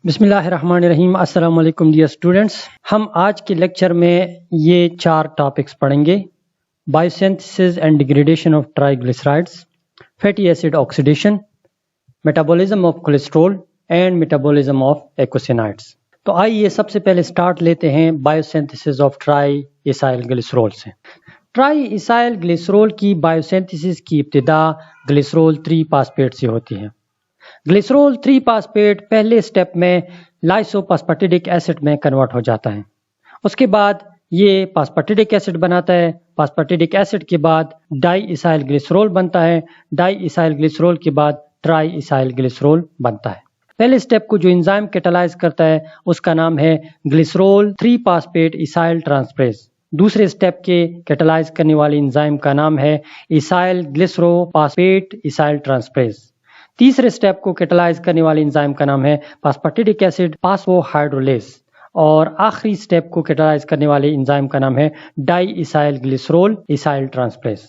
बिस्मिल्लाहिर्रहमानिर्रहीम। अस्सलाम वालेकुम डियर स्टूडेंट्स। हम आज के लेक्चर में ये 4 टॉपिक्स पढ़ेंगे। Biosynthesis and degradation of triglycerides, fatty acid oxidation, metabolism of cholesterol and metabolism of eicosanoids. तो आइए सबसे पहले स्टार्ट लेते हैं biosynthesis of tri acyl glycerol से। ट्राई इसाइल ग्लिसरॉल की बायोसिंथेसिस की इब्तिदा ग्लिसरॉल 3 फास्फेट से होती है। ग्लिसरॉल 3 फास्फेट पहले स्टेप में लाइसोफॉस्फेटिडिक एसिड में कन्वर्ट हो जाता है। उसके बाद ये फास्फेटिडिक एसिड बनाता है। फास्फेटिडिक एसिड के बाद डाई इसाइल ग्लिसरॉल बनता है। डाई इसाइल ग्लिसरॉल के बाद ट्राई इसाइल ग्लिसरॉल बनता है। पहले स्टेप को जो एंजाइम कैटालाइज करता है उसका नाम है ग्लिसरॉल 3 फास्फेट इसाइल ट्रांसफरेज। दूसरे स्टेप के कैटालाइज करने वाली एंजाइम का नाम है इसाइल ग्लिसरोफॉस्फेट इसाइल ट्रांसफरेज। तीसरे स्टेप को कैटालाइज करने वाली एंजाइम का नाम है फास्फेटिडिक एसिड फास्फोहाइड्रोलेज। और आखिरी स्टेप को कैटालाइज करने वाली एंजाइम का नाम है डाई इसाइल ग्लिसरॉल इसाइल ट्रांसफरेज।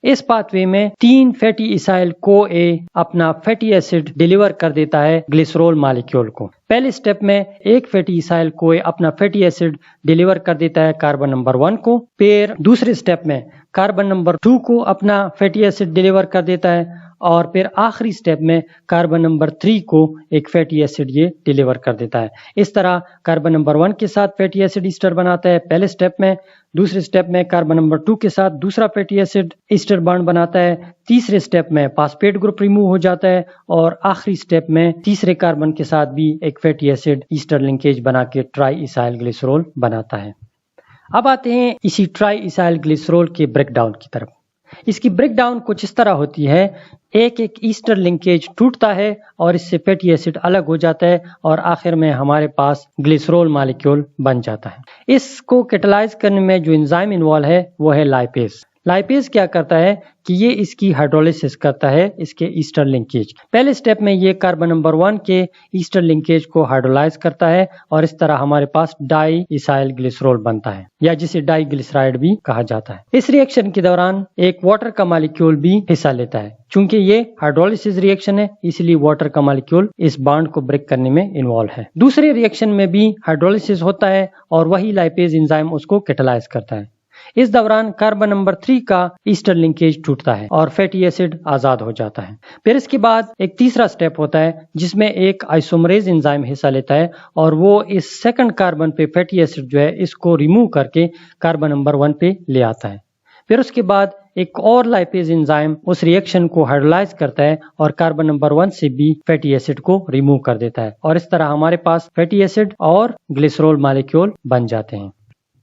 इस पाथवे में 3 फैटी इसाइल को ए अपना फैटी एसिड डिलीवर कर देता है ग्लिसरॉल मॉलिक्यूल को। पहले स्टेप में एक फैटी इसाइल को ए अपना फैटी एसिड डिलीवर कर देता है कार्बन नंबर 1 को। फिर दूसरे स्टेप में कार्बन नंबर 2 को अपना फैटी एसिड डिलीवर कर देता है और फिर आखिरी स्टेप में कार्बन नंबर 3 को एक फैटी एसिड ये डिलीवर कर देता है। इस तरह कार्बन नंबर 1 के साथ फैटी एसिड ईस्टर बनाता है पहले स्टेप में। दूसरे स्टेप में कार्बन नंबर 2 के साथ दूसरा फैटी एसिड ईस्टर बॉन्ड बनाता है। तीसरे स्टेप में फास्फेट ग्रुप रिमूव हो जाता है और आखिरी स्टेप में तीसरे कार्बन के साथ भी एक फैटी एसिड ईस्टर लिंकेज बना के ट्राई इसाइल ग्लिसरॉल बनाता है। अब आते हैं इसी ट्राई इसाइल ग्लिसरॉल के ब्रेकडाउन की तरफ। इसकी ब्रेकडाउन कुछ इस तरह होती है, एक एक ईस्टर लिंकेज टूटता है और इससे फैटी एसिड अलग हो जाता है और आखिर में हमारे पास ग्लिसरॉल मॉलिक्यूल बन जाता है। इसको कैटालाइज करने में जो एंजाइम इन्वॉल्व है वो है लाइपेज। लाइपेज क्या करता है कि ये इसकी हाइड्रोलिसिस करता है इसके ईस्टर लिंकेज। पहले स्टेप में ये कार्बन नंबर 1 के ईस्टर लिंकेज को हाइड्रोलाइज करता है और इस तरह हमारे पास डाई इसाइल ग्लिसरॉल बनता है या जिसे डाई ग्लिसराइड भी कहा जाता है। इस रिएक्शन के दौरान एक वाटर का मॉलिक्यूल भी हिस्सा लेता है। चूंकि ये हाइड्रोलिसिस रिएक्शन है इसलिए वाटर का मॉलिक्यूल इस बॉन्ड को ब्रेक करने में इन्वॉल्व है। दूसरे रिएक्शन में भी हाइड्रोलिसिस होता है और वही लाइपेज एंजाइम उसको कैटालाइज करता है। इस दौरान कार्बन नंबर 3 का ईस्टर लिंकेज टूटता है और फैटी एसिड आजाद हो जाता है। फिर इसके बाद एक तीसरा स्टेप होता है जिसमें एक आइसोमरेज एंजाइम हिस्सा लेता है और वो इस सेकंड कार्बन पे फैटी एसिड जो है इसको रिमूव करके कार्बन नंबर 1 पे ले आता है। फिर उसके बाद एक और लाइपेज एंजाइम उस रिएक्शन को हाइड्रोलाइज करता है और कार्बन नंबर 1 से भी फैटी एसिड को रिमूव कर देता है और इस तरह हमारे पास फैटी एसिड और ग्लिसरॉल मॉलिक्यूल बन जाते हैं।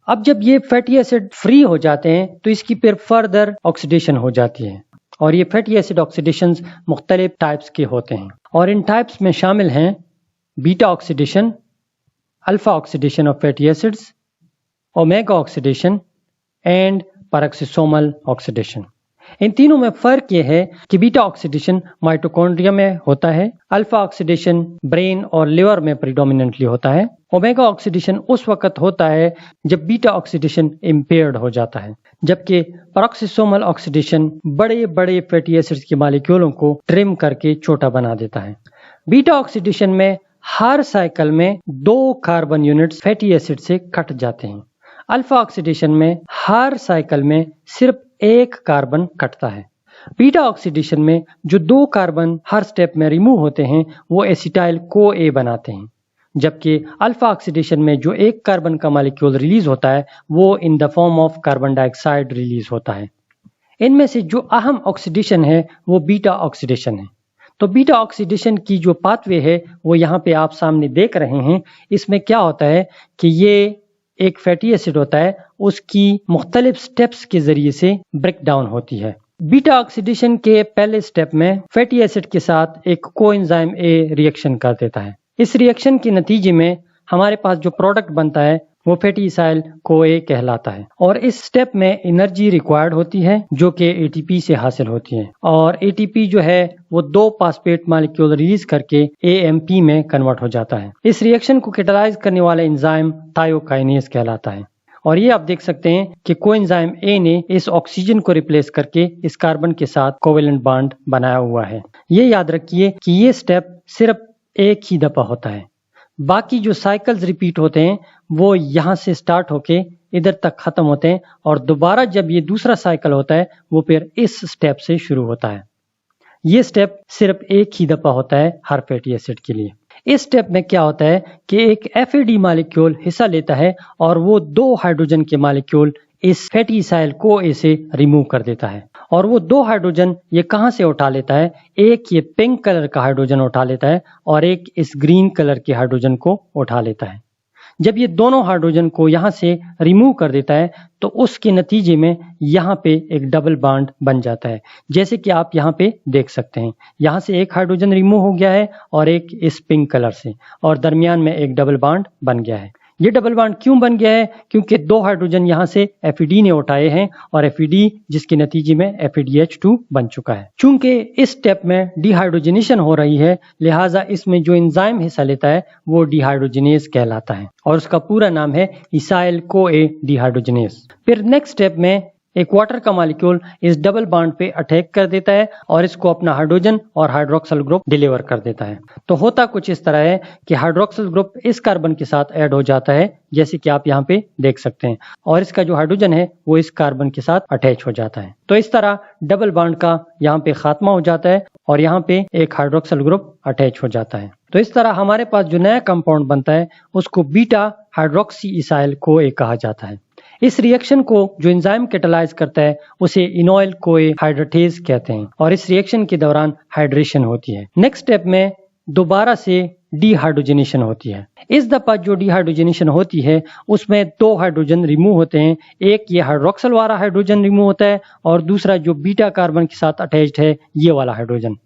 अब जब ये फैटी एसिड फ्री हो जाते हैं तो इसकी फिर फर्दर ऑक्सीडेशन हो जाती है और ये फैटी एसिड ऑक्सीडेशंस मुख्तलिफ टाइप्स के होते हैं और इन टाइप्स में शामिल हैं beta oxidation, alpha oxidation of fatty acids, omega oxidation and peroxisomal oxidation. इन तीनों में फर्क यह है कि बीटा ऑक्सीडेशन माइटोकॉन्ड्रिया में होता है, अल्फा ऑक्सीडेशन ब्रेन और लिवर में प्रीडोमिनेंटली होता है, ओमेगा ऑक्सीडेशन उस वक्त होता है जब बीटा ऑक्सीडेशन इम्पेयर्ड हो जाता है, जबकि पैरोक्सिसोमल ऑक्सीडेशन बड़े बड़े फैटी एसिड्स के मॉलिक्यूलों को ट्रिम करके छोटा बना देता है। बीटा ऑक्सीडेशन में हर साइकिल में 2 कार्बन यूनिट्स फैटी एसिड से कट जाते हैं। अल्फा ऑक्सीडेशन में हर साइकिल में सिर्फ 1 कार्बन कटता है। बीटा ऑक्सीडेशन में जो 2 कार्बन हर स्टेप में रिमूव होते हैं वो एसिटाइल को ए बनाते हैं, जबकि अल्फा ऑक्सीडेशन में जो 1 कार्बन का मॉलिक्यूल रिलीज होता है वो in the form of carbon dioxide release होता है। इनमें से जो अहम ऑक्सीडेशन है वो बीटा ऑक्सीडेशन है। तो बीटा ऑक्सीडेशन की जो पाथवे है वो यहाँ पे आप सामने देख रहे हैं। इसमें क्या होता है कि ये एक फैटी एसिड होता है, उसकी मुख्तलिफ स्टेप्स के जरिए से ब्रेक डाउन होती है। बीटा ऑक्सीडेशन के पहले स्टेप में फैटी एसिड के साथ एक कोएंजाइम ए रिएक्शन कर देता है। इस रिएक्शन के नतीजे में हमारे पास जो प्रोडक्ट बनता है वो फैटी इसाइल को ए कहलाता है और इस स्टेप में एनर्जी रिक्वायर्ड होती है जो कि एटीपी से हासिल होती है और एटीपी जो है वो 2 फास्फेट मॉलिक्यूल रिलीज करके एएमपी में कन्वर्ट हो जाता है। इस रिएक्शन को कैटालाइज करने वाला एंजाइम थायोकाइनेज कहलाता है और ये आप देख सकते हैं कि कोएंजाइम ए ने इस ऑक्सीजन को रिप्लेस करके इस कार्बन के साथ कोवेलेंट बॉन्ड बनाया हुआ है। ये याद रखिए कि ये स्टेप सिर्फ एक ही दफा होता है। बाकी जो साइकिल्स रिपीट होते हैं वो यहाँ से स्टार्ट होके इधर तक खत्म होते हैं और दोबारा जब ये दूसरा साइकिल होता है वो फिर इस स्टेप से शुरू होता है। ये स्टेप सिर्फ एक ही दफा होता है हर फैटी एसिड के लिए। इस स्टेप में क्या होता है कि एक FAD मॉलिक्यूल हिस्सा लेता है और वो 2 हाइड्रोजन के मॉलिक्यूल इस फैटी इसाइल CoA से रिमूव कर देता है। और वो 2 हाइड्रोजन ये कहां से उठा लेता है? एक ये पिंक कलर का हाइड्रोजन उठा लेता है और एक इस ग्रीन कलर के हाइड्रोजन को उठा लेता है। जब ये दोनों हाइड्रोजन को यहाँ से रिमूव कर देता है तो उसके नतीजे में यहाँ पे एक डबल बॉन्ड बन जाता है, जैसे कि आप यहाँ पे देख सकते हैं। यहाँ से एक हाइड्रोजन रिमूव हो गया है और एक इस पिंक कलर से, और दरमियान में एक डबल बॉन्ड बन गया है। ये डबल बॉन्ड क्यों बन गया है? क्योंकि 2 हाइड्रोजन यहाँ से FAD ने उठाए हैं और FAD जिसके नतीजे में FADH2 बन चुका है। चूंकि इस स्टेप में डिहाइड्रोजनेशन हो रही है, लिहाजा इसमें जो एंजाइम हिस्सा लेता है वो डिहाइड्रोजिनेज कहलाता है और उसका पूरा नाम है इसाइल CoA डिहाइड्रोजिनेज। फिर नेक्स्ट स्टेप में एक वाटर का मॉलिक्यूल इस डबल बॉन्ड पे अटैक कर देता है और इसको अपना हाइड्रोजन और हाइड्रोक्सिल ग्रुप डिलीवर कर देता है। तो होता कुछ इस तरह है कि हाइड्रोक्सिल ग्रुप इस कार्बन के साथ ऐड हो जाता है, जैसे कि आप यहाँ पे देख सकते हैं, और इसका जो हाइड्रोजन है वो इस कार्बन के साथ अटैच हो जाता है। तो इस तरह डबल बॉन्ड का यहाँ पे खात्मा हो जाता है और यहाँ पे एक हाइड्रोक्सिल ग्रुप अटैच हो जाता है। तो इस तरह हमारे पास जो नया कंपाउंड बनता है उसको बीटा हाइड्रोक्सी इसाइल CoA कहा जाता है। इस रिएक्शन को जो एंजाइम कैटालाइज करता है उसे इनोइल CoA हाइड्रेटेज कहते हैं और इस रिएक्शन के दौरान हाइड्रेशन होती है। नेक्स्ट स्टेप में दोबारा से डिहाइड्रोजनेशन होती है। इस दफा जो डिहाइड्रोजनेशन होती है उसमें 2 हाइड्रोजन रिमूव होते हैं। एक ये हाइड्रोक्सिल वाला हाइड्रोजन रिमूव होता है और दूसरा जो बीटा कार्बन के साथ अटैच्ड है ये वाला हाइड्रोजन।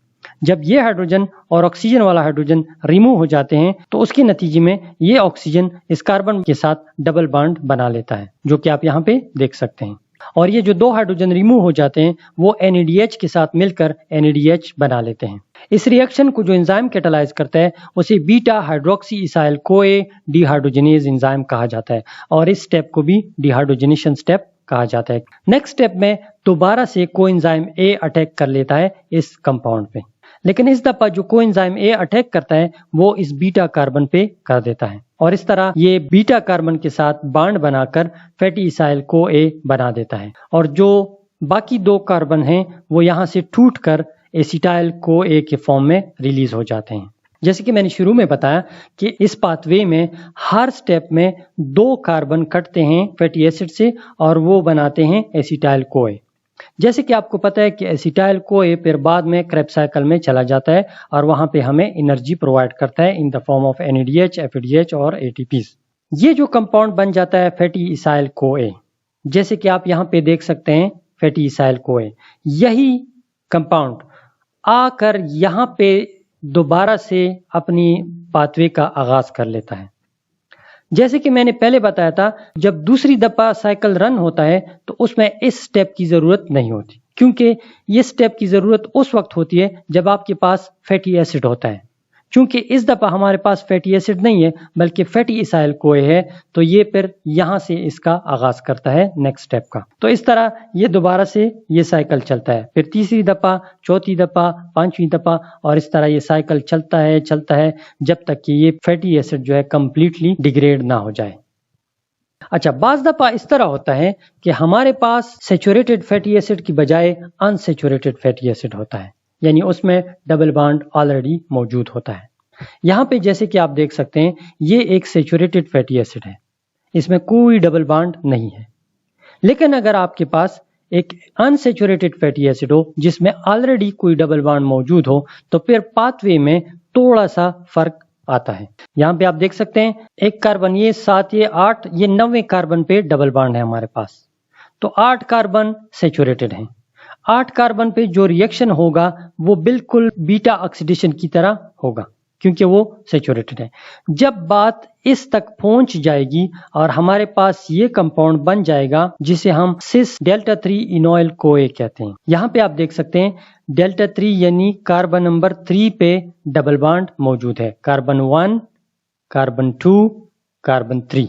जब ये हाइड्रोजन और ऑक्सीजन वाला हाइड्रोजन रिमूव हो जाते हैं तो उसके नतीजे में ये ऑक्सीजन इस कार्बन के साथ डबल बॉन्ड बना लेता है, जो कि आप यहाँ पे देख सकते हैं। और ये जो 2 हाइड्रोजन रिमूव हो जाते हैं वो NADH के साथ मिलकर NADH बना लेते हैं। इस रिएक्शन को जो एंजाइम कैटालाइज करता है उसे beta hydroxy acyl CoA dehydrogenase enzyme कहा जाता है और इस स्टेप को भी डिहाइड्रोजनेशन स्टेप कहा जाता है। नेक्स्ट स्टेप में दोबारा से कोएंजाइम A अटैक कर लेता है इस कंपाउंड पे, लेकिन इस दफा जो कोएंजाइम A अटैक करता है वो इस बीटा कार्बन पे कर देता है और इस तरह ये बीटा कार्बन के साथ बॉन्ड बनाकर फैटी इसाइल CoA बना देता है और जो बाकी 2 कार्बन हैं वो यहाँ से टूटकर एसिटाइल CoA के फॉर्म में रिलीज हो जाते हैं। जैसे कि मैंने शुरू में बताया कि इस पाथवे में हर स्टेप में 2 कार्बन कटते हैं फैटी एसिड से और वो बनाते हैं एसिटाइल CoA। जैसे कि आपको पता है कि एसिटाइल CoA फिर बाद में क्रेब्स साइकिल में चला जाता है और वहां पे हमें एनर्जी प्रोवाइड करता है in the form of NADH, FADH और ATPs। ये जो कंपाउंड बन जाता है फैटी इसाइल CoA, जैसे कि आप यहाँ पे देख सकते हैं फैटी इसाइल CoA, यही कंपाउंड आकर यहाँ पे दोबारा से अपनी पाथवे का आगाज कर लेता है। जैसे कि मैंने पहले बताया था, जब दूसरी दफा साइकिल रन होता है तो उसमें इस स्टेप की जरूरत नहीं होती, क्योंकि ये स्टेप की जरूरत उस वक्त होती है जब आपके पास फैटी एसिड होता है। चूंकि इस दफा हमारे पास फैटी एसिड नहीं है बल्कि फैटी इसाइल CoA है, तो ये फिर यहाँ से इसका आगाज करता है नेक्स्ट स्टेप का। तो इस तरह ये दोबारा से ये साइकिल चलता है, फिर तीसरी दफा, चौथी दफा, 5वीं दफा, और इस तरह ये साइकिल चलता है जब तक कि ये फैटी एसिड जो है कंप्लीटली डिग्रेड ना हो जाए। अच्छा, बाज दफा इस तरह होता है कि हमारे पास सैचुरेटेड फैटी एसिड की बजाय अनसैचुरेटेड फैटी एसिड होता है, यानी उसमें डबल बॉन्ड ऑलरेडी मौजूद होता है। यहाँ पे जैसे कि आप देख सकते हैं ये एक सैचुरेटेड फैटी एसिड है, इसमें कोई डबल बॉन्ड नहीं है। लेकिन अगर आपके पास एक अनसैचुरेटेड फैटी एसिड हो जिसमें ऑलरेडी कोई डबल बॉन्ड मौजूद हो तो फिर पाथवे में थोड़ा सा फर्क आता है। यहाँ पे आप देख सकते हैं एक कार्बन, ये 7, ये 8, ये 9वें कार्बन पे डबल बॉन्ड है हमारे पास, तो 8 कार्बन सैचुरेटेड हैं। 8 कार्बन पे जो रिएक्शन होगा वो बिल्कुल बीटा ऑक्सीडेशन की तरह होगा क्योंकि वो सैचुरेटेड है। जब बात इस तक पहुंच जाएगी और हमारे पास ये कंपाउंड बन जाएगा जिसे हम सिस डेल्टा 3 इनोइल CoA कहते हैं। यहाँ पे आप देख सकते हैं डेल्टा 3 यानी कार्बन नंबर 3 पे डबल बॉन्ड मौजूद है, कार्बन 1, कार्बन 2, कार्बन 3।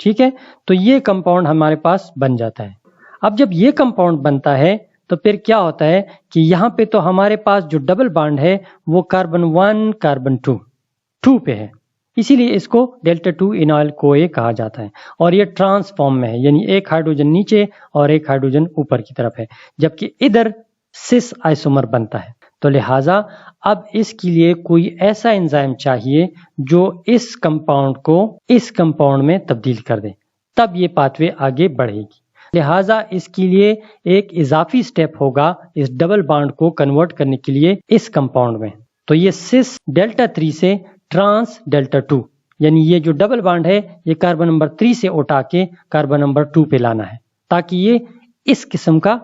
ठीक है, तो ये कंपाउंड हमारे पास बन जाता है। अब जब ये कंपाउंड बनता है तो फिर क्या होता है कि यहाँ पे तो हमारे पास जो डबल बॉन्ड है वो कार्बन 1, कार्बन 2 पे है, इसीलिए इसको डेल्टा 2 इनाइल कोए कहा जाता है। और ये ट्रांस फॉर्म में है, यानी एक हाइड्रोजन नीचे और एक हाइड्रोजन ऊपर की तरफ है, जबकि इधर सिस आइसोमर बनता है। तो लिहाजा अब इसके लिए कोई ऐसा एंजाइम चाहिए जो इस कंपाउंड को इस कंपाउंड में तब्दील कर दे, तब ये पाथवे आगे बढ़ेगी। लिहाजा इसके लिए एक इजाफी स्टेप होगा इस डबल बॉन्ड को कन्वर्ट करने के लिए इस कंपाउंड में। तो ये सिस डेल्टा 3 से ट्रांस डेल्टा 2, यानी ये जो डबल बॉन्ड है ये कार्बन नंबर 3 से उठा के कार्बन नंबर 2 पे लाना है, ताकि ये इस किस्म का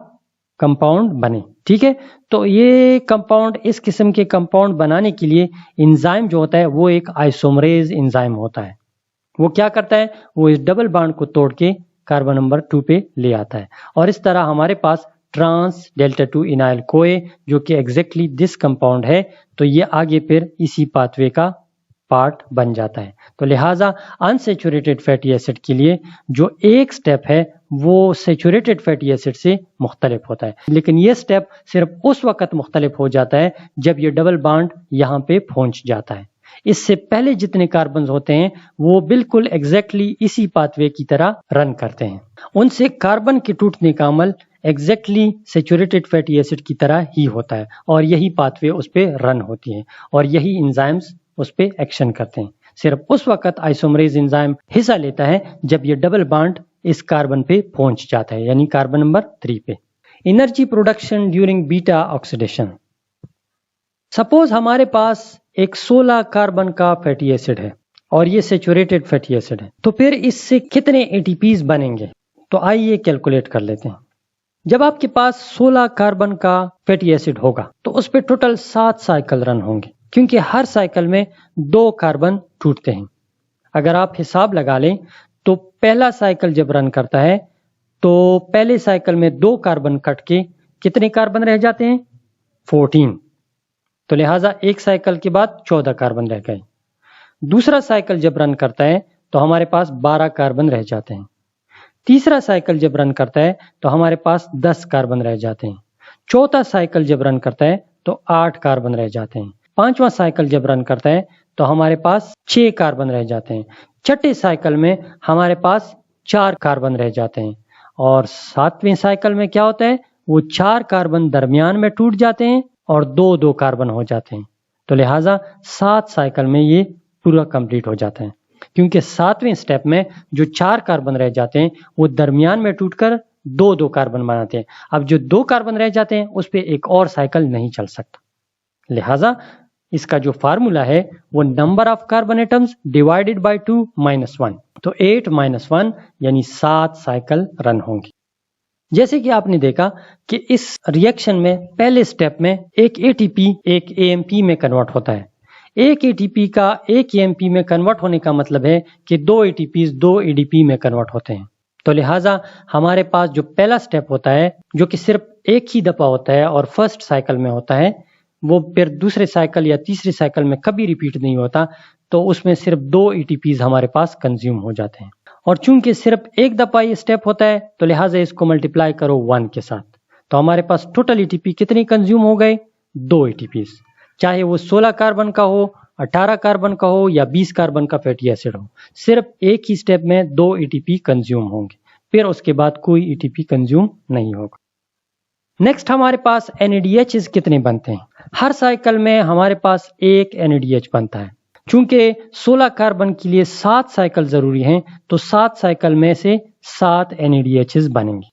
कंपाउंड बने। ठीक है, तो ये कंपाउंड इस किस्म के कंपाउंड बनाने के लिए एंजाइम जो होता है वो एक आइसोमरेज एंजाइम होता है। वो क्या करता है, वो इस डबल बॉन्ड को तोड़ के कार्बन नंबर 2 पे ले आता है, और इस तरह हमारे पास ट्रांस डेल्टा 2 इनाइल कोए जो कि एग्जैक्टली दिस कंपाउंड है, तो ये आगे फिर इसी पाथवे का पार्ट बन जाता है। तो लिहाजा अनसैचुरेटेड फैटी एसिड के लिए जो एक स्टेप है वो सैचुरेटेड फैटी एसिड से मुख्तलिफ होता है, लेकिन ये स्टेप सिर्फ उस वक्त मुख्तलिफ हो जाता है जब ये डबल बॉन्ड यहाँ पे पहुंच जाता है। इससे पहले जितने कार्बन होते हैं वो बिल्कुल एग्जैक्टली इसी पाथवे की तरह रन करते हैं। उनसे कार्बन के टूटने का अमल एग्जैक्टली सैचुरेटेड फैटी एसिड की तरह ही होता है, और यही पाथवे उस पर रन होती है और यही एंजाइम्स उस पर एक्शन करते हैं। सिर्फ उस वक्त आइसोमरेज एंजाइम हिस्सा लेता है जब ये डबल बॉन्ड इस कार्बन पे पहुंच जाता है, यानी कार्बन नंबर 3 पे। Energy production during beta oxidation. Suppose हमारे पास एक 16 कार्बन का फैटी एसिड है और ये सैचुरेटेड फैटी एसिड है, तो फिर इससे कितने एटीपीज बनेंगे? तो आइए कैलकुलेट कर लेते हैं। जब आपके पास 16 कार्बन का फैटी एसिड होगा तो उस पर टोटल 7 साइकिल रन होंगे, क्योंकि हर साइकिल में 2 कार्बन टूटते हैं। अगर आप हिसाब लगा लें तो पहला साइकिल जब रन करता है तो पहले साइकिल में 2 कार्बन कट के कितने कार्बन रह जाते हैं? 14। तो लिहाजा एक साइकिल के बाद 14 कार्बन रह गए। दूसरा साइकिल जब रन करता है तो हमारे पास 12 कार्बन रह जाते हैं। तीसरा साइकिल जब रन करता है तो हमारे पास 10 कार्बन रह जाते हैं। चौथा साइकिल जब रन करता है तो 8 कार्बन रह जाते हैं। पांचवा साइकिल जब रन करता है तो हमारे पास 6 कार्बन रह जाते हैं। छठे साइकिल में हमारे पास 4 कार्बन रह जाते हैं, और सातवें साइकिल में क्या होता है, वो 4 कार्बन दरमियान में टूट जाते हैं और 2 कार्बन हो जाते हैं। तो लिहाजा 7 साइकिल में ये पूरा कंप्लीट हो जाता है, क्योंकि 7वें स्टेप में जो 4 कार्बन रह जाते हैं वो दरमियान में टूटकर 2 कार्बन बनाते हैं। अब जो 2 कार्बन रह जाते हैं उस पर एक और साइकिल नहीं चल सकता। लिहाजा इसका जो फार्मूला है वो number of carbon atoms divided by 2 minus 1, तो 8 माइनस 1 यानी 7 साइकिल रन होंगी। जैसे कि आपने देखा कि इस रिएक्शन में पहले स्टेप में एक एटीपी एक एएमपी में कन्वर्ट होता है। एक एटीपी का एक एएमपी में कन्वर्ट होने का मतलब है कि 2 एटीपीज 2 एडीपी में कन्वर्ट होते हैं। तो लिहाजा हमारे पास जो पहला स्टेप होता है जो कि सिर्फ एक ही दफा होता है और फर्स्ट साइकिल में होता है, वो फिर दूसरे साइकिल या तीसरे साइकिल में कभी रिपीट नहीं होता, तो उसमें सिर्फ 2 एटीपीज हमारे पास कंज्यूम हो जाते हैं। और चूंकि सिर्फ एक दफा ये स्टेप होता है तो लिहाजा इसको मल्टीप्लाई करो 1 के साथ, तो हमारे पास टोटल एटीपी कितने कंज्यूम हो गए? 2 एटीपीज, चाहे वो 16 कार्बन का हो, 18 कार्बन का हो या 20 कार्बन का फैटी एसिड हो, सिर्फ एक ही स्टेप में 2 एटीपी कंज्यूम होंगे, फिर उसके बाद कोई एटीपी कंज्यूम नहीं होगा। नेक्स्ट हमारे पास NADH कितने बनते हैं? हर साइकिल में हमारे पास एक NADH बनता है। चूंकि 16 कार्बन के लिए 7 साइकिल जरूरी हैं, तो 7 साइकिल में से 7 NADH बनेंगे।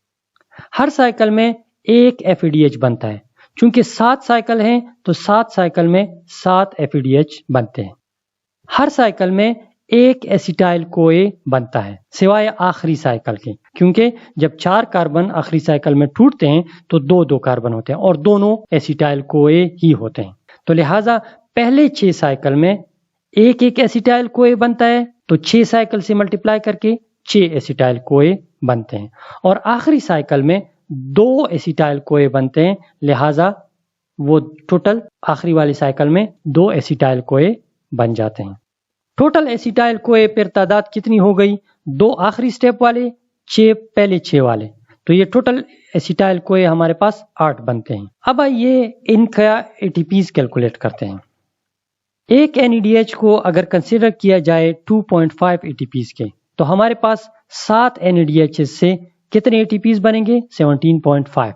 हर साइकिल में एक FADH बनता है। चूंकि 7 साइकिल हैं तो 7 साइकिल में 7 FADH बनते हैं। हर साइकिल में एक एसिटाइल कोए बनता है, सिवाय आखिरी साइकिल के, क्योंकि जब 4 कार्बन आखिरी साइकिल में टूटते हैं तो 2 कार्बन होते हैं और दोनों एसिटाइल कोए ही होते हैं। तो लिहाजा पहले 6 साइकिल में एक एसिटाइल कोए बनता है, तो 6 साइकिल से मल्टीप्लाई करके 6 एसिटाइल कोए बनते हैं, और आखिरी साइकिल में 2 एसिटाइल कोए बनते हैं। लिहाजा वो टोटल आखिरी वाली साइकिल में 2 एसिटाइल कोए बन जाते हैं। टोटल एसिटाइल कोए पर तादाद कितनी हो गई? 2 आखिरी स्टेप वाले, 6 पहले 6 वाले, तो ये टोटल एसिटाइल कोए हमारे पास 8 बनते हैं। अब आइए इनका एटीपीज कैलकुलेट करते हैं। एक NADH को अगर कंसीडर किया जाए 2.5 ATPs के, तो हमारे पास 7 NADH से कितने ATPs बनेंगे? 17.5।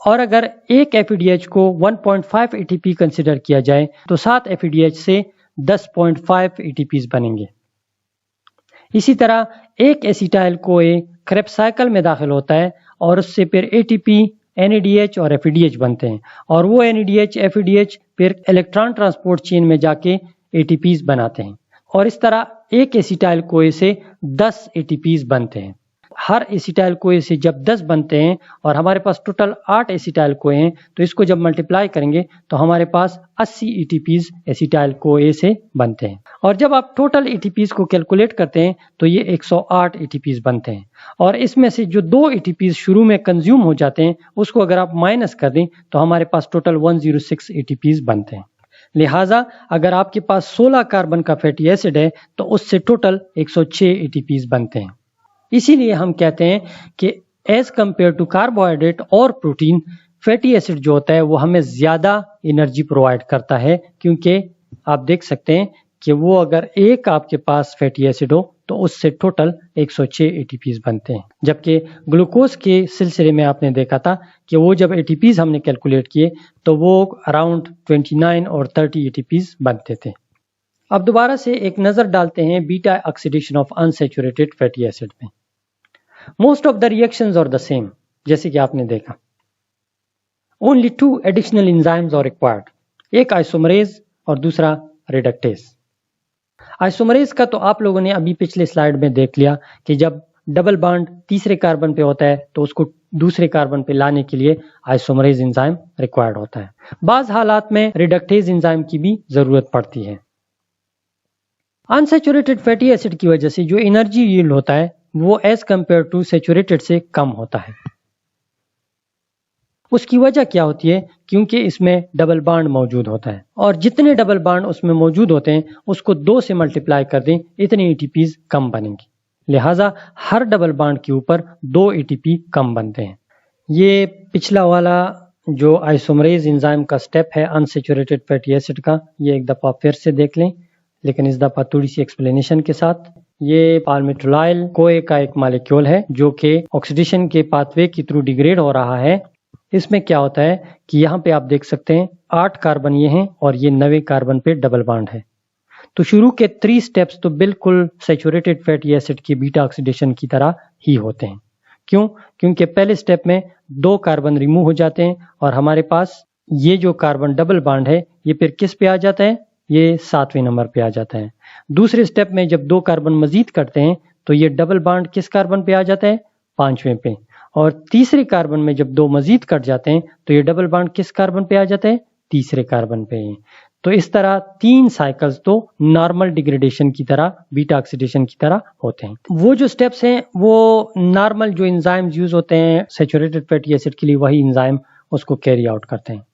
और अगर एक FADH को 1.5 ATP कंसीडर किया जाए तो 7 FADH से 10.5 ATPs बनेंगे। इसी तरह एक एसिटाइल CoA क्रेब्स साइकिल में दाखिल होता है और उससे फिर ATP, NADH और FADH बनते हैं और वो NADH, FADH फिर इलेक्ट्रॉन ट्रांसपोर्ट चेन में जाके ATPs बनाते हैं और इस तरह एक एसिटाइल CoA से 10 ATPs बनते हैं। हर एसिटाइल CoA से जब 10 बनते हैं और हमारे पास टोटल 8 एसिटाइल CoA हैं तो इसको जब मल्टीप्लाई करेंगे तो हमारे पास 80 ATPs एसिटाइल CoA से बनते हैं और जब आप टोटल ATPs को कैलकुलेट करते हैं तो ये 108 ATPs बनते हैं और इसमें से जो 2 ATPs शुरू में कंज्यूम हो जाते हैं उसको अगर आप माइनस कर दें तो हमारे पास टोटल 106 ATPs बनते हैं। लिहाजा अगर आपके पास 16 कार्बन का फैटी एसिड है तो उससे टोटल 106 ATPs बनते हैं। इसीलिए हम कहते हैं कि एज कंपेयर टू कार्बोहाइड्रेट और प्रोटीन, फैटी एसिड जो होता है वो हमें ज्यादा एनर्जी प्रोवाइड करता है, क्योंकि आप देख सकते हैं कि वो अगर एक आपके पास फैटी एसिड हो तो उससे टोटल 106 ATPs बनते हैं, जबकि ग्लूकोज के सिलसिले में आपने देखा था कि वो जब ATPs हमने कैलकुलेट किए तो वो अराउंड 29 और 30 ATPs बनते थे। अब दोबारा से एक नजर डालते हैं beta oxidation of unsaturated fatty acid में। Most of the reactions are the same, जैसे कि आपने देखा। Only 2 additional enzymes are required, एक आइसोमरेज और दूसरा रिडक्टेज। आइसोमरेज का तो आप लोगों ने अभी पिछले स्लाइड में देख लिया कि जब डबल बॉन्ड तीसरे कार्बन पे होता है तो उसको दूसरे कार्बन पे लाने के लिए आइसोमरेज एंजाइम रिक्वायर्ड होता है। बाज हालात में रिडक्टेज एंजाइम की भी जरूरत पड़ती है। अनसैचुरेटेड फैटी एसिड की वजह से जो एनर्जी यील्ड होता है वो एज कंपेयर टू सैचुरेटेड से कम होता है। उसकी वजह क्या होती है? क्योंकि इसमें डबल बॉन्ड मौजूद होता है और जितने डबल बॉन्ड उसमें मौजूद होते हैं उसको 2 से मल्टीप्लाई कर दें, इतने ATPs कम बनेंगे। लिहाजा हर डबल बॉन्ड के ऊपर 2 ATP कम बनते हैं। ये पिछला वाला जो आइसोमरेज एंजाइम का स्टेप है अनसैचुरेटेड फैटी एसिड का, ये एक दफा फिर से देख लें, लेकिन इस दफा थोड़ी सी एक्सप्लेनेशन के साथ। ये पाल्मिट्रोलाइल CoA का एक मॉलिक्यूल है जो कि ऑक्सीडेशन के पाथवे के थ्रू डिग्रेड हो रहा है। इसमें क्या होता है कि यहाँ पे आप देख सकते हैं 8 कार्बन ये हैं और ये 9 कार्बन पे डबल बॉन्ड है। तो शुरू के 3 स्टेप्स तो बिल्कुल सैचुरेटेड फैटी एसिड की बीटा ऑक्सीडेशन की तरह ही होते हैं। क्यों? क्योंकि पहले स्टेप में 2 कार्बन रिमूव हो जाते हैं और हमारे पास ये जो कार्बन डबल बॉन्ड है ये फिर किस पे आ जाता है? ये 7वें नंबर पे आ जाता है। दूसरे स्टेप में जब 2 कार्बन मजीद करते हैं तो ये डबल बॉन्ड किस कार्बन पे आ जाता है? 5वें पे। और तीसरे कार्बन में जब 2 मजीद कट जाते हैं तो ये डबल बॉन्ड किस कार्बन पे आ जाता है? तीसरे कार्बन पे। तो इस तरह 3 साइकिल्स तो नॉर्मल डिग्रेडेशन की तरह, बीटा ऑक्सीडेशन की तरह होते हैं। वो जो स्टेप्स हैं वो नॉर्मल जो एंजाइम्स यूज होते हैं सैचुरेटेड फैटी एसिड के लिए, वही एंजाइम उसको कैरी आउट करते हैं।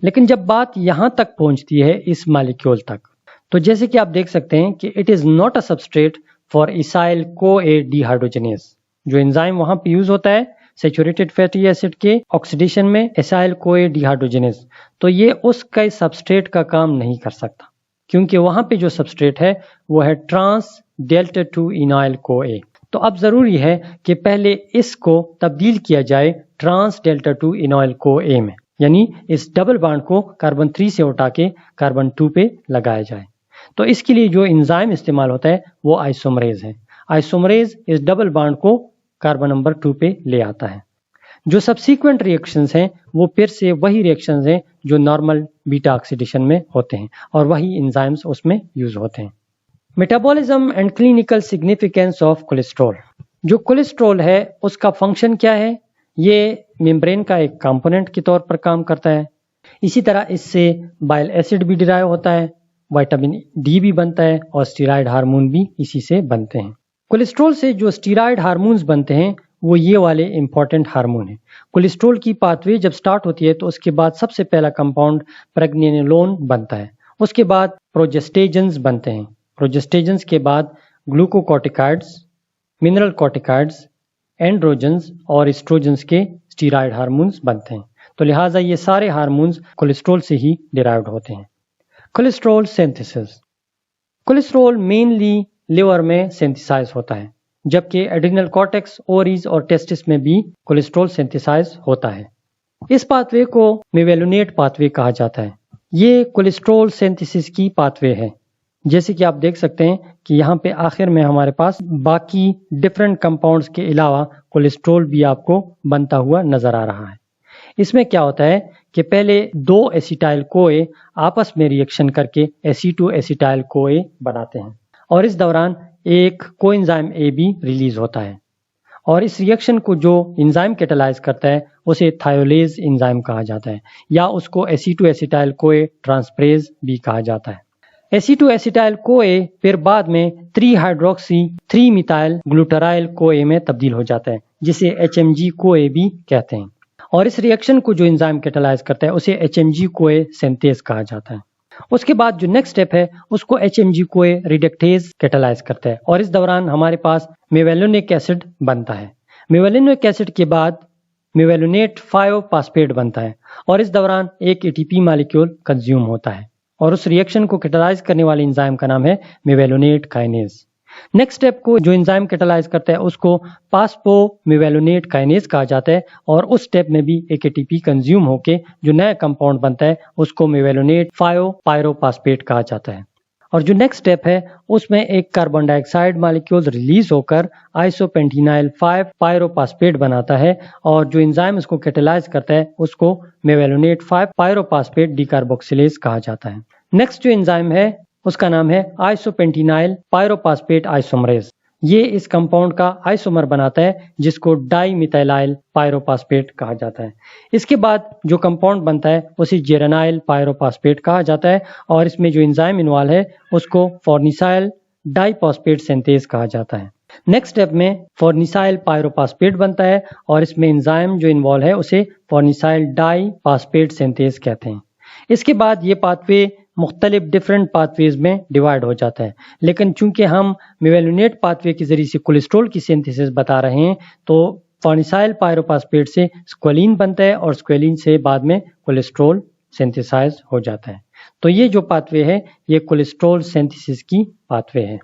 लेकिन जब बात यहां तक पहुंचती है इस मॉलिक्यूल तक, तो जैसे कि आप देख सकते हैं कि it is not a substrate for acyl CoA dehydrogenase. जो एंजाइम वहां पे यूज होता है सैचुरेटेड फैटी एसिड के ऑक्सीडेशन में, इसाइल CoA डिहाइड्रोजनेज, तो ये उसका सबस्ट्रेट का काम नहीं कर सकता, क्योंकि वहां पे जो सबस्ट्रेट है वो है ट्रांस डेल्टा 2 इनाइल CoA। तो अब जरूरी है कि पहले इसको तब्दील किया जाए ट्रांस डेल्टा 2 इनाइल CoA में, यानी इस डबल बॉन्ड को कार्बन 3 से उठा के कार्बन 2 पे लगाया जाए। तो इसके लिए जो एंजाइम इस्तेमाल होता है वो आइसोमरेज है। आइसोमरेज इस डबल बॉन्ड को कार्बन नंबर 2 पे ले आता है। जो सबसीक्वेंट रिएक्शंस हैं वो फिर से वही रिएक्शंस हैं जो नॉर्मल बीटा ऑक्सीडेशन में होते हैं और वही एंजाइम्स उसमें यूज होते हैं। Metabolism and clinical significance of cholesterol. जो कोलेस्ट्रॉल है उसका फंक्शन क्या है? ये मेम्ब्रेन का एक कंपोनेंट के तौर पर काम करता है। इसी तरह इससे बाइल एसिड भी डिराइव होता है, विटामिन डी भी बनता है और स्टीरॉयड हार्मोन भी इसी से बनते हैं। कोलेस्ट्रॉल से जो स्टीरॉयड हार्मोन्स बनते हैं वो ये वाले इंपॉर्टेंट हार्मोन हैं। कोलेस्ट्रॉल की पाथवे जब स्टार्ट होती है तो उसके बाद सबसे पहला कंपाउंड प्रेग्नेनोलोन बनता है, उसके बाद प्रोजेस्टेजेंस बनते हैं, प्रोजेस्टेजेंस के बाद ग्लूकोकॉर्टिकॉइड्स, मिनरल कॉर्टिकॉइड्स, एंड्रोजन्स और एस्ट्रोजन्स के स्टीरॉयड हार्मोन्स बनते हैं। तो लिहाजा ये सारे हार्मोन्स कोलेस्ट्रॉल से ही डिराइव्ड होते हैं। Cholesterol synthesis. Cholesterol mainly liver में सिंथेसाइज होता है, जबकि एड्रिनल कॉर्टेक्स, ओवरीज और टेस्टिस में भी कोलेस्ट्रॉल सिंथेसाइज होता है। इस पाथवे को मेवेलोनेट पाथवे कहा जाता है। ये कोलेस्ट्रॉल सिंथेसिस की पाथवे है। जैसे कि आप देख सकते हैं कि यहाँ पे आखिर में हमारे पास बाकी डिफरेंट कंपाउंड्स के अलावा कोलेस्ट्रॉल भी आपको बनता हुआ नजर आ रहा है। इसमें क्या होता है कि पहले दो एसिटाइल कोए आपस में रिएक्शन करके एसीटो एसिटाइल कोए बनाते हैं और इस दौरान एक कोएंजाइम ए भी रिलीज होता है और इस रिएक्शन को जो एंजाइम कैटालाइज करता है उसे थायोलेज एंजाइम कहा जाता है या उसको एसीटो एसिटाइल कोए ट्रांसफरेज भी कहा जाता है। एसीटो एसिटाइल कोए फिर बाद में 3 हाइड्रोक्सी 3 मिथाइल ग्लूटाराइल कोए में तब्दील हो जाता है, जिसे HMG कोए भी कहते हैं और इस रिएक्शन को जो एंजाइम कैटालाइज करता है उसे HMG कोए सिंथेज कहा जाता है। उसके बाद जो नेक्स्ट स्टेप है उसको HMG कोए रिडक्टेज कैटालाइज करता है और इस दौरान हमारे पास मेवेलोनिक एसिड बनता है। मेवेलोनिक एसिड के बाद मेवेलोनेट 5 फास्फेट बनता है और इस दौरान एक ATP मॉलिक्यूल कंज्यूम होता है और उस रिएक्शन को कैटालाइज करने वाले एंजाइम का नाम है मेवेलोनेट काइनेज। नेक्स्ट स्टेप को जो एंजाइम कैटालाइज करता है उसको फास्फोमेवेलोनेट काइनेज कहा जाता है और उस स्टेप में भी एक ATP कंज्यूम होके जो नया कंपाउंड बनता है उसको मेवेलोनेट 5 पायरोफॉस्फेट कहा जाता है। और जो नेक्स्ट स्टेप है उसमें एक कार्बन डाइऑक्साइड मॉलिक्यूल रिलीज होकर आइसोपेंटीनाइल 5 पायरोफॉस्फेट बनाता है और जो एंजाइम इसको कैटालाइज करता है उसको मेवेलोनेट 5 पायरोफॉस्फेट डिकार्बोक्सिलेज कहा जाता है। नेक्स्ट जो एंजाइम है उसका नाम है आइसोपेंटीनाइल पायरोफॉस्फेट आइसोमरेज। ये इस कंपाउंड का आइसोमर बनाता है जिसको डाई मिथाइलाइल पायरोफॉस्फेट कहा जाता है। इसके बाद जो कंपाउंड बनता है उसे जेरेनाइल पायरोफॉस्फेट कहा जाता है और इसमें जो एंजाइम इन्वॉल्व है उसको फॉर्निसाइल डाइफॉस्फेट सिंथेज कहा जाता है। नेक्स्ट स्टेप में फॉर्निसाइल पायरोफॉस्फेट बनता है और इसमें एंजाइम जो इन्वॉल्व है उसे फॉर्निसाइल डाइफॉस्फेट सिंथेज कहते हैं। इसके बाद ये पाथवे मुख्तलिफ डिफरेंट पाथवेज में डिवाइड हो जाता है, लेकिन चूंकि हम मेवेलोनेट पाथवे के जरिए से कोलेस्ट्रॉल की सिंथेसिस बता रहे हैं तो फॉर्निसाइल पायरोफॉस्फेट से स्क्वालिन बनता है और स्क्वालिन से बाद में कोलेस्ट्रॉल सिंथेसाइज हो जाता है। तो ये जो पाथवे है ये कोलेस्ट्रॉल सिंथेसिस की पाथवे है।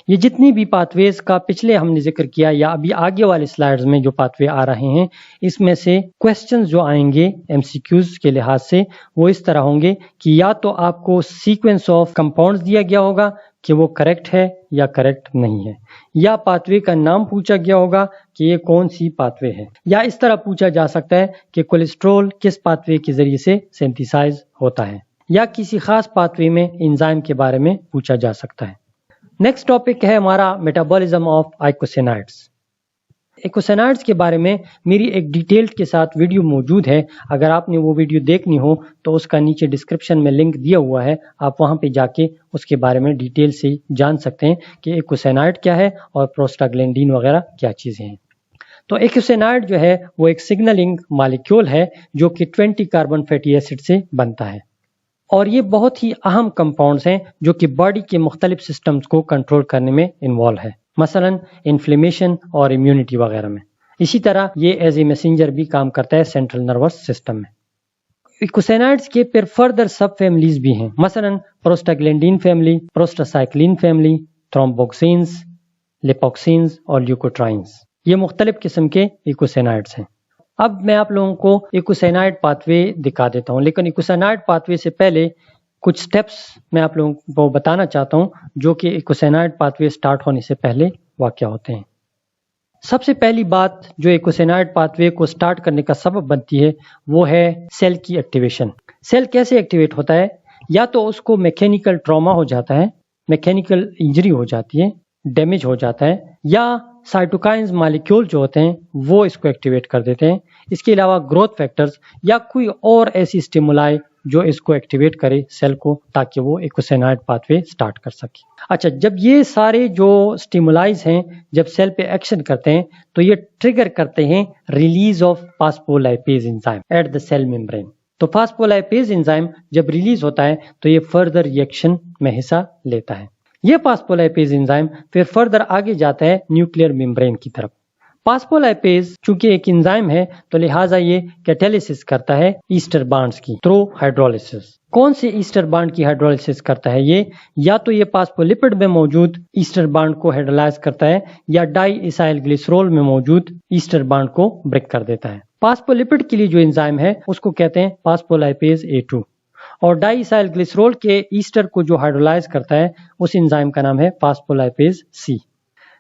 ये जितनी भी पाथवेज का पिछले हमने जिक्र किया या अभी आगे वाले स्लाइड्स में जो पाथवे आ रहे हैं इसमें से क्वेश्चंस जो आएंगे MCQs के लिहाज से वो इस तरह होंगे कि या तो आपको सीक्वेंस ऑफ कंपाउंड्स दिया गया होगा कि वो करेक्ट है या करेक्ट नहीं है, या पाथवे का नाम पूछा गया होगा कि ये कौन सी पाथवे है, या इस तरह पूछा जा सकता है कि कोलेस्ट्रॉल किस पाथवे के जरिए से सिंथेसाइज होता है, या किसी खास पाथवे में एंजाइम के बारे में पूछा जा सकता है। नेक्स्ट टॉपिक है हमारा मेटाबॉलिज्म ऑफ आइकोसाइनाइड्स। आइकोसाइनाइड्स के बारे में मेरी एक डिटेल के साथ वीडियो मौजूद है। अगर आपने वो वीडियो देखनी हो तो उसका नीचे डिस्क्रिप्शन में लिंक दिया हुआ है, आप वहां पे जाके उसके बारे में डिटेल से जान सकते हैं कि आइकोसाइनाइड क्या है और प्रोस्टाग्लैंडिन वगैरह क्या चीजें हैं। तो आइकोसाइनाइड जो है वो एक सिग्नलिंग मॉलिक्यूल है जो कि 20 कार्बन फैटी एसिड से बनता है और ये बहुत ही अहम कंपाउंड्स हैं जो कि बॉडी के मुख्तलिफ सिस्टम्स को कंट्रोल करने में इन्वॉल्व है, मसलन इन्फ्लेमेशन और इम्यूनिटी वगैरह में। इसी तरह ये एज ए मैसेंजर भी काम करता है सेंट्रल नर्वस सिस्टम में। आइकोसाइनाइड्स के फिर फर्दर सब फैमिलीज भी हैं, मसलन प्रोस्टाग्लैंडिन फैमिली, प्रोस्टासाइक्लिन फैमिली, थ्रोम्बोक्सिन्स, लिपोक्सिन्स और ल्यूकोट्राइन्स। ये मुख्तलिफ किस्म के आइकोसाइनाइड्स हैं। अब मैं आप लोगों को आइकोसाइनाइड पाथवे दिखा देता हूं, लेकिन आइकोसाइनाइड पाथवे से पहले कुछ स्टेप्स मैं आप लोगों को बताना चाहता हूं जो कि आइकोसाइनाइड पाथवे स्टार्ट होने से पहले वाक़या होते हैं। सबसे पहली बात जो आइकोसाइनाइड पाथवे को स्टार्ट करने का सबब बनती है वो है सेल की एक्टिवेशन। सेल कैसे एक्टिवेट होता है? या तो उसको मैकेनिकल ट्रॉमा हो जाता है, मैकेनिकल इंजरी हो जाती है, डैमेज हो जाता है, या साइटोकाइंस मॉलिक्यूल जो होते हैं वो इसको एक्टिवेट कर देते हैं। इसके अलावा ग्रोथ फैक्टर्स या कोई और ऐसी स्टिमुलाई जो इसको एक्टिवेट करे सेल को ताकि वो आइकोसाइनाइड पाथवे स्टार्ट कर सके। अच्छा, जब ये सारे जो स्टिमुलाइज हैं जब सेल पे एक्शन करते हैं तो ये ट्रिगर करते हैं release of phospholipase enzyme at the cell membrane. तो फास्फोलाइपेज एंजाइम जब रिलीज होता है तो ये फर्दर रिएक्शन में हिस्सा लेता है। ये फास्फोलाइपेज एंजाइम फिर फर्दर आगे जाता है न्यूक्लियर मेम्ब्रेन की तरफ। फास्फोलाइपेज चूंकि एक एंजाइम है तो लिहाजा ये कैटालिसिस करता है ईस्टर बॉन्ड्स की थ्रू हाइड्रोलिसिस। कौन से ईस्टर बॉन्ड की हाइड्रोलिसिस करता है ये? या तो ये फास्फोलिपिड में मौजूद ईस्टर बॉन्ड को हाइड्रोलाइज करता है या डाई इसाइल ग्लिसरॉल में मौजूद ईस्टर बॉन्ड को ब्रेक कर देता है। फास्फोलिपिड के लिए जो एंजाइम है उसको कहते हैं फास्फोलाइपेज A2 और डाई इसाइल ग्लिसरॉल के ईस्टर को जो हाइड्रोलाइज करता है उस एंजाइम का नाम है फास्फोलाइपेज C।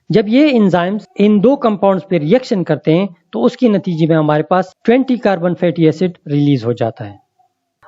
जब ये एंजाइम्स इन दो कंपाउंड्स पे रिएक्शन करते हैं तो उसके नतीजे में हमारे पास 20 कार्बन फैटी एसिड रिलीज हो जाता है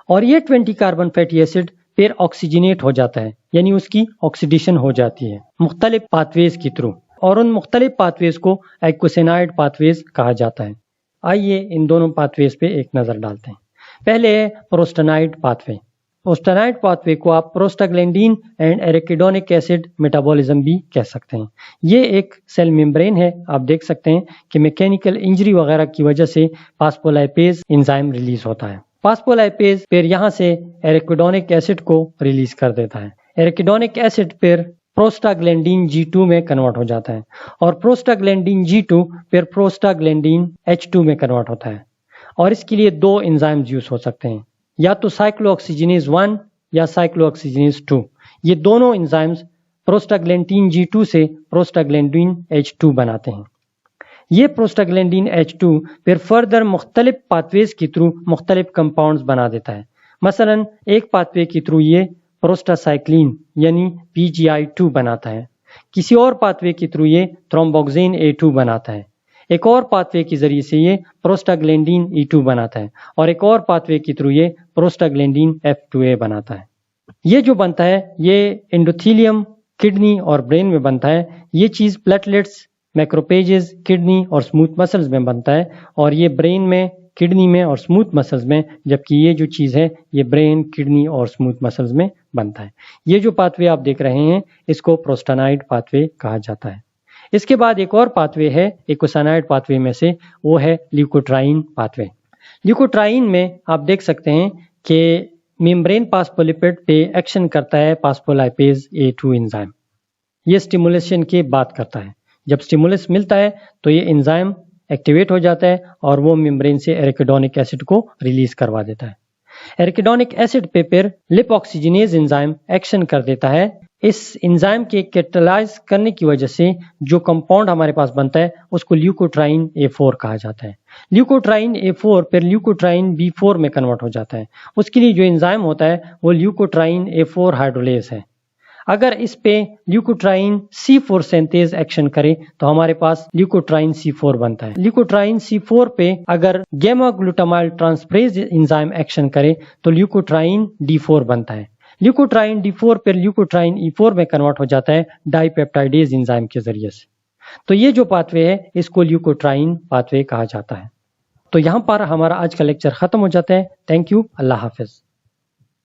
और ये 20 कार्बन फैटी एसिड फिर ऑक्सीजनेट हो जाता है, यानी उसकी ऑक्सीडेशन हो जाती है मुख्तलिफ पाथवेज के थ्रू और उन मुख्तलिफ पाथवेज को एइकोसाइनाइड पाथवेज कहा जाता है। आइए इन दोनों पाथवेज पे एक नजर डालते हैं। पहले है प्रोस्टानाइड पाथवे। प्रोस्टानाइड पाथवे को आप prostaglandin and arachidonic acid metabolism भी कह सकते हैं। ये एक सेल मेम्ब्रेन है। आप देख सकते हैं कि मैकेनिकल इंजरी वगैरह की वजह से फास्फोलाइपेज एंजाइम रिलीज होता है। फास्फोलाइपेज फिर यहाँ से एराकिडोनिक एसिड को रिलीज कर देता है। एराकिडोनिक एसिड फिर प्रोस्टाग्लैंडिन G2 में कन्वर्ट हो जाता है और प्रोस्टाग्लैंडिन G2 फिर प्रोस्टाग्लैंडिन H2 में कन्वर्ट होता है और इसके लिए दो एंजाइम्स यूज हो सकते हैं, या तो साइक्लोऑक्सीजिनेज 1 या साइक्लोऑक्सीजिनेज 2। ये दोनों एंजाइम्स प्रोस्टाग्लैंडिन G2 से प्रोस्टाग्लैंडिन H2 बनाते हैं। ये प्रोस्टाग्लैंडिन H2 फिर फर्दर मुख्तलिफ पाथवेज के थ्रू मुख्तलिफ कंपाउंड्स बना देता है। मसलन एक पाथवे के थ्रू ये प्रोस्टासाइक्लिन यानी PGI2 बनाता है, किसी और पाथवे के थ्रू ये थ्रोम्बोक्सिन A2 बनाता है, एक और पाथवे के जरिए से ये प्रोस्टाग्लैंडिन E2 बनाता है और एक और पाथवे के थ्रू ये प्रोस्टाग्लैंडिन F2A बनाता है। ये जो बनता है ये एंडोथेलियम, किडनी और ब्रेन में बनता है। ये चीज प्लेटलेट्स, मैक्रोपेजेस, किडनी और स्मूथ मसल्स में बनता है और ये ब्रेन में, किडनी में और स्मूथ मसल्स में, जबकि ये जो चीज है ये ब्रेन, किडनी और स्मूथ मसल्स में बनता है। ये जो पाथवे आप देख रहे हैं इसको प्रोस्टानाइड पाथवे कहा जाता है। इसके बाद एक और पाथवे है एइकोसाइनाइड पाथवे में से, वो है ल्यूकोट्राइन पाथवे। ल्यूकोट्राइन में आप देख सकते हैं कि मेम्ब्रेन फास्फोलिपिड पे एक्शन करता है फास्फोलाइपेज A2 एंजाइम। ये स्टिमुलेशन की बात करता है। जब स्टिमुलस मिलता है तो ये एंजाइम एक्टिवेट हो जाता है और वो मेम्ब्रेन से एराकिडोनिक एसिड को रिलीज करवा देता है। एराकिडोनिक एसिड पे फिर लिपोक्सिजिनेज एंजाइम एक्शन कर देता है। इस एंजाइम के कैटालाइज करने की वजह से जो कंपाउंड हमारे पास बनता है उसको ल्यूकोट्राइन A4 कहा जाता है। ल्यूकोट्राइन A4 फिर ल्यूकोट्राइन B4 में कन्वर्ट हो जाता है। उसके लिए जो एंजाइम होता है वो ल्यूकोट्राइन A4 हाइड्रोलेज है। अगर इस पे ल्यूकोट्राइन C4 सिंथेज एक्शन करे तो हमारे पास ल्यूकोट्राइन C4 बनता है। ल्यूकोट्राइन C4 पे अगर gamma glutamyl transferase enzyme action करे तो ल्यूकोट्राइन D4 बनता है। ल्यूकोट्राइन D4 फिर ल्यूकोट्राइन E4 में कन्वर्ट हो जाता है डाइपेप्टाइडेज एंजाइम के जरिए से। तो ये जो पाथवे है इसको ल्यूकोट्राइन पाथवे कहा जाता है। तो यहाँ पर हमारा आज का लेक्चर खत्म हो जाता है। Thank you, Allah Hafiz.